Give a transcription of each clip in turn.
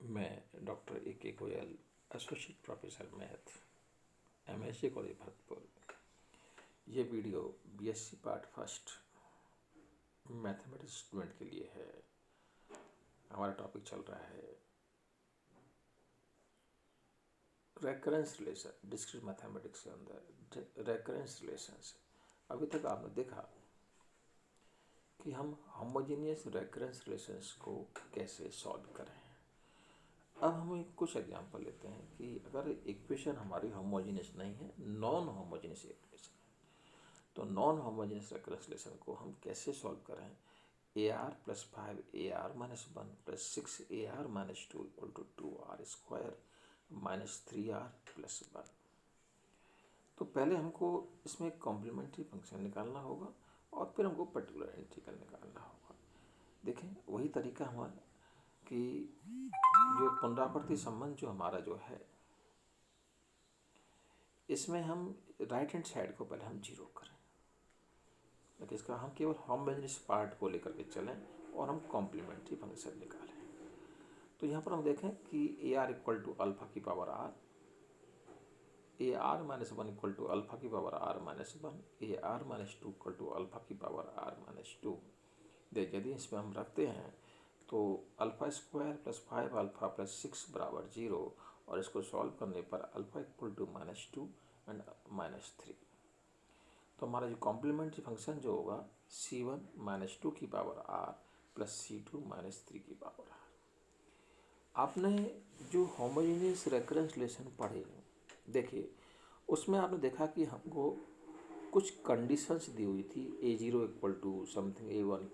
मैं doctor A.K. Goyal, associate professor math, MSc college Bharatpur. ये video BSc part first mathematics student के लिए है। हमारा टॉपिक चल रहा है रेकरेंस रिलेशन। डिस्क्रीट मैथमेटिक्स के अंदर रेकरेंस रिलेशंस। अभी तक आपने देखा कि हम होमोजेनियस रेकरेंस रिलेशंस को कैसे सॉल्व करें। अब हम कुछ एग्जांपल लेते हैं कि अगर इक्वेशन हमारी होमोजेनियस नहीं है, नॉन होमोजेनियस इक्वेशन है, तो नॉन होमोजेनियस रेकरेंस रिलेशन को हम कैसे सॉल्व करें। AR + 5 AR - 1 + 6 AR - 2 = 2R² - 3R + 1। तो पहले हमको इसमें कॉम्प्लीमेंट्री फंक्शन निकालना होगा और फिर हमको पर्टिकुलर इंटीग्रल निकालना होगा। देखें वही तरीका हमारा कि जो पुनरावर्ती संबंध जो हमारा जो है, इसमें हम राइट हैंड साइड को पहले हम जीरो करें, लेकिन इसका हम केवल होमोजेनियस पार्ट को लेकर के चलें और हम कॉम्प्लीमेंट्री फंक्शन निकालें। तो यहाँ पर हम देखें कि AR = अल्फा की पावर R, AR - 1 = अल्फा की पावर R - 1, AR - 2 = अल्फा की पावर R - 2। देखिए यदि इसमें हम रखते हैं तो α² + 5α + 6 = 0 और इसको सॉल्व करने पर α = -2 एंड -3। तो हमारा जो कॉम्प्लीमेंट्री फंक्शन जो होगा C1 - 2 की पावर R + C2 - 3 की पावर R। आपने जो होमोजेनियस रेकरेंस रिलेशन पढ़े, देखिए उसमें आपने देखा कि हमको कुछ कंडीशंस दी हुई थी। A0 = समथिंग A1,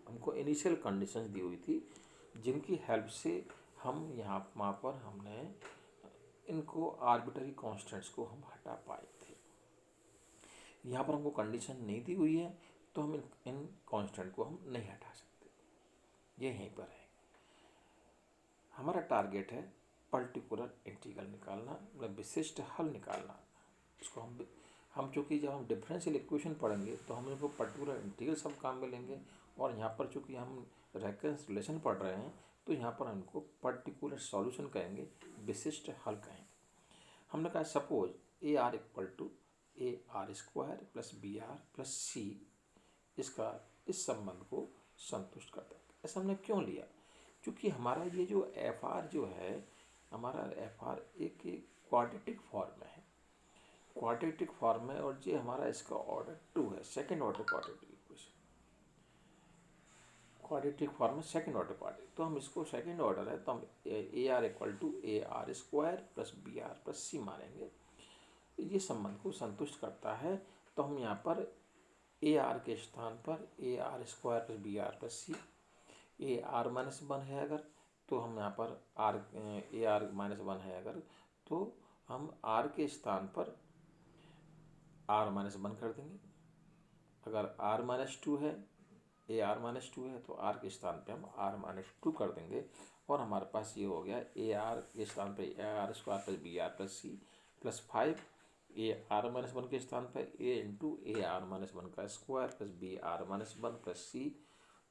हमको इनिशियल कंडीशंस दी हुई थी जिनकी हेल्प से हम वहाँ पर हमने इनको आर्बिट्ररी कांस्टेंट्स को हम हटा पाए थे। यहाँ पर हमको कंडीशन नहीं दी हुई है तो हम इन कांस्टेंट को हम नहीं हटा सकते, ये यहीं पर है। हमारा टारगेट है पर्टिकुलर इंटीग्रल निकालना, मतलब विशिष्ट हल निकालना। इसको हम चूँकि जब हम डिफरेंशियल इक्वेशन पढ़ेंगे तो हम इनको पर्टिकुलर इंटीग्रल सब काम में लेंगे, और यहाँ पर चूँकि हम रेकरेंस रिलेशन पढ़ रहे हैं तो यहाँ पर हमको पर्टिकुलर सॉल्यूशन कहेंगे, विशिष्ट हल कहेंगे। हमने कहा suppose AR = AR² + BR + C इसका इस संबंध को संतुष्ट करता है। ऐसा हमने क्यों लिया? क्योंकि हमारा ये जो FR जो है, हमारा FR एक क्वाड्रेटिक फॉर्म में है, क्वाड्रेटिक फॉर्म में, और ये हमारा इसका ऑर्डर 2 है, second order quadratic equation. Quadratic form में सेकेंड ऑर्डर क्वाड्रेटिक, तो हम इसको सेकेंड ऑर्डर है तो हम AR = AR² + BR + C मानेंगे। ये संबंध को संतुष्ट करता है, तो हम यहाँ पर AR के स्थान पर AR² + BR + C, AR - 1 है अगर तो हम यहाँ पर AR - 1 है अगर तो हम R के स्थान पर R - 1 कर देंगे। अगर R - 2 है, AR - 2 है तो R के स्थान पे हम R - 2 कर देंगे, और हमारे पास ये हो गया AR के स्थान पे AR² + BR + C + 5 AR - 1 के स्थान पर A × AR - 1 का स्क्वायर + BR - 1 + C,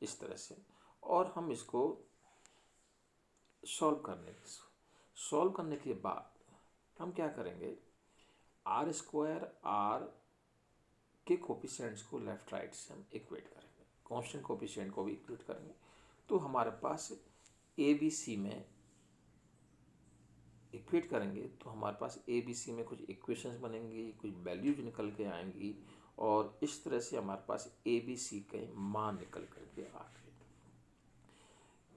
इस तरह से। और हम इसको सॉल्व करने के बाद हम क्या करेंगे, R² R के कोफिशिएंट्स को लेफ्ट राइट से हम इक्वेट करेंगे, कांस्टेंट कोफिशिएंट को भी इक्वेट करेंगे। तो हमारे पास ABC में इक्वेट करेंगे तो हमारे पास ABC में कुछ इक्वेशंस बनेंगी, कुछ वैल्यूज निकल के आएंगी, और इस तरह से हमारे पास ABC के मान निकल करके आ गए।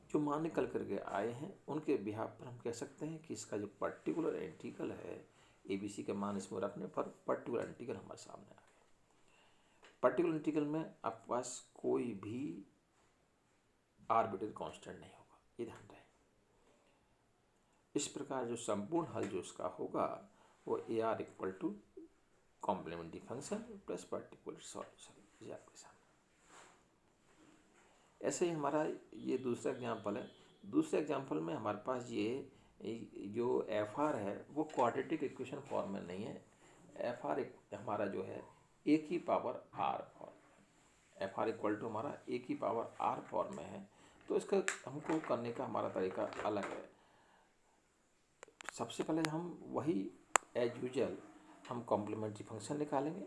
जो मान निकल करके आए हैं उनके बिहाफ पर हम कह सकते हैं कि इसका जो पर्टिकुलर इंटीग्रल है, ABC के मान इसमें रखने पर पर्टिकुलर इंटीग्रल हमारे सामने आ गया। पर्टिकुलर इंटीग्रल में आपके पास कोई भी आर्बिट्ररी कांस्टेंट नहीं होगा, ये ध्यान रहे। इस प्रकार जो संपूर्ण हल जो इसका होगा वो AR = complementary function plus particular solution, ये आपके सामने। ऐसे ही हमारा ये दूसरा एग्जाम्पल है। दूसरे एग्जाम्पल में हमारे पास ये जो FR है वो क्वाड्रेटिक इक्वेशन फॉर्म में नहीं है। FR हमारा जो है A की पावर R फॉर्म, FR = हमारा A की पावर R फॉर्म में है। तो इसका हमको करने का हमारा तरीका अलग है। सबसे पहले हम वही एज यूजल हम कॉम्प्लीमेंट्री फंक्शन निकालेंगे।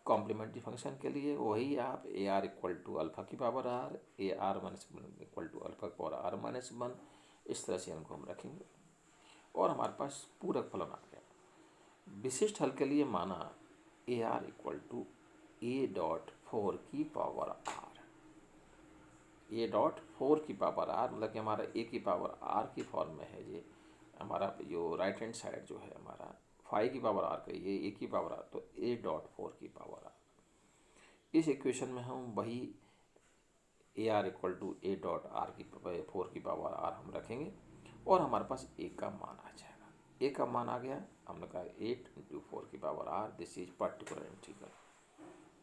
कॉम्प्लीमेंट्री फंक्शन के लिए वही आप A R equal to alpha की power R, A R minus one equal to alpha की पावर आर माइनस वन, इस तरह से इनको हम रखेंगे और हमारे पास पूरक फलन आ गया। विशिष्ट हल के लिए माना A R equal to A dot four की power R, A dot four की पावर आर मतलब कि हमारा ए की पावर आर की फॉर्म में है। ये हमारा जो राइट हैंड साइड जो है हमारा फाइव की पावर आर का ये ए की पावर आर, तो ए डॉट फोर की पावर आर। इस इक्वेशन में हम वही A R equal to A dot R की फोर की पावर आर हम रखेंगे और हमारे पास ए का मान आ जाएगा। ए का मान आ गया, हमने कहा 8 इंटू फोर की power R, this is particular integral.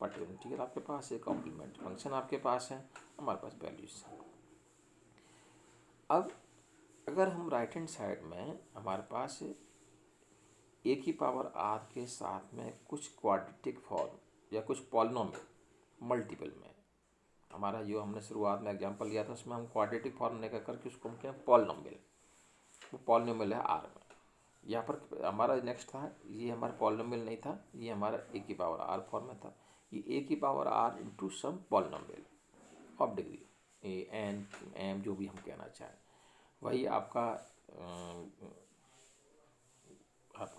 Particular integral आपके पास है, कॉम्प्लीमेंट फंक्शन आपके पास है, हमारे पास वैल्यूज है। अब अगर हम राइट हैंड साइड में हमारे पास ए की पावर आर के साथ में कुछ क्वाड्रेटिक फॉर्म या कुछ पॉलिनोमियल मल्टीपल में, हमारा जो हमने शुरुआत में एग्जांपल लिया था उसमें हम क्वाड्रेटिक फॉर्म लेकर करके उसको हम क्या पॉलिनोमियल, वो पॉलिनोमियल है आर में। यहाँ पर हमारा नेक्स्ट था, ये हमारा पॉलिनोमियल नहीं था, ये हमारा ए की पावर आर फॉर्म में था। ये ए की power R into some polynomial of degree N M जो भी हम कहना चाहें, वही आपका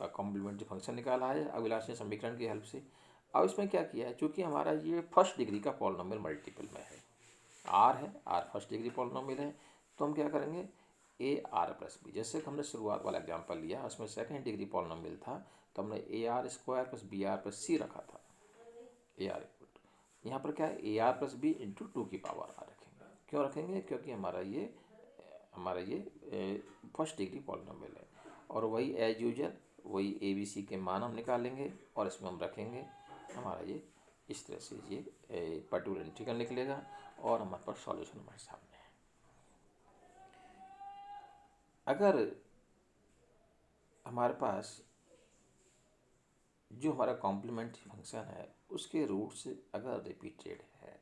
कॉम्प्लीमेंट्री फंक्शन निकाला है अभिलाषी समीकरण की हेल्प से। अब इसमें क्या किया है, चूँकि हमारा ये फर्स्ट डिग्री का पॉलिनोमियल मल्टीपल में है, आर है, आर फर्स्ट डिग्री पॉलिनोमियल है, तो हम क्या करेंगे ए आर प्लस बी, जैसे कि हमने शुरुआत वाला एग्जांपल लिया उसमें सेकंड डिग्री पॉलिनोमियल था तो हमने A R square plus B R plus C रखा था। ए आर इक्वल टू यहाँ पर क्या है A R plus B into two की पावर आर रखेंगे। क्यों रखेंगे, क्योंकि हमारा ये फर्स्ट डिग्री पॉलिनोमियल है और वही एज यूजल वही ए बी सी के मान हम निकालेंगे और इसमें हम रखेंगे। हमारा ये इस तरह से ये पर्टिकुलर इंटीग्रल निकलेगा और हमारे पास सॉल्यूशन हमारे सामने है। अगर हमारे पास जो हमारा कॉम्प्लीमेंट्री फंक्शन है उसके रूट्स अगर रिपीटेड है,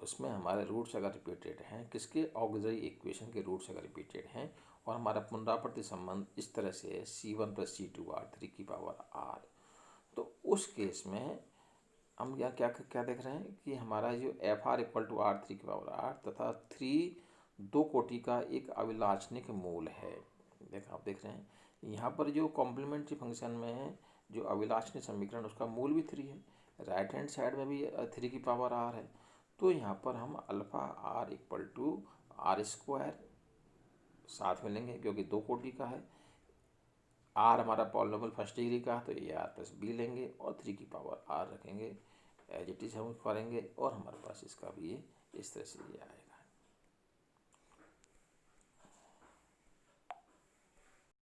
उसमें हमारे रूट्स अगर रिपीटेड हैं, किसके ऑक्सिलरी इक्वेशन के रूट्स अगर रिपीटेड हैं और हमारा पुनरावर्ती संबंध इस तरह से है C1 प्लस C2 आर 3 की पावर आर, तो उस केस में हम यहाँ क्या क्या देख रहे हैं कि हमारा जो F R equal to R 3 की पावर आर तथा 3 दो कोटि का एक अभिलाक्षणिक मूल है। आप देख रहे हैं यहाँ पर जो कॉम्प्लीमेंट्री फंक्शन में जो अभिलाक्षणिक समीकरण उसका मूल भी 3 है, राइट हैंड साइड में भी 3 की पावर आर है, तो यहाँ पर हम alpha R equal to R square साथ में लेंगे क्योंकि दो कोटि का है, आर हमारा पॉलिनोमियल फर्स्ट डिग्री का तो ए आर प्लस बी लेंगे और 3 की पावर आर रखेंगे, एज इट इज हम करेंगे और हमारे पास इसका भी ये इस तरह से ये आएगा।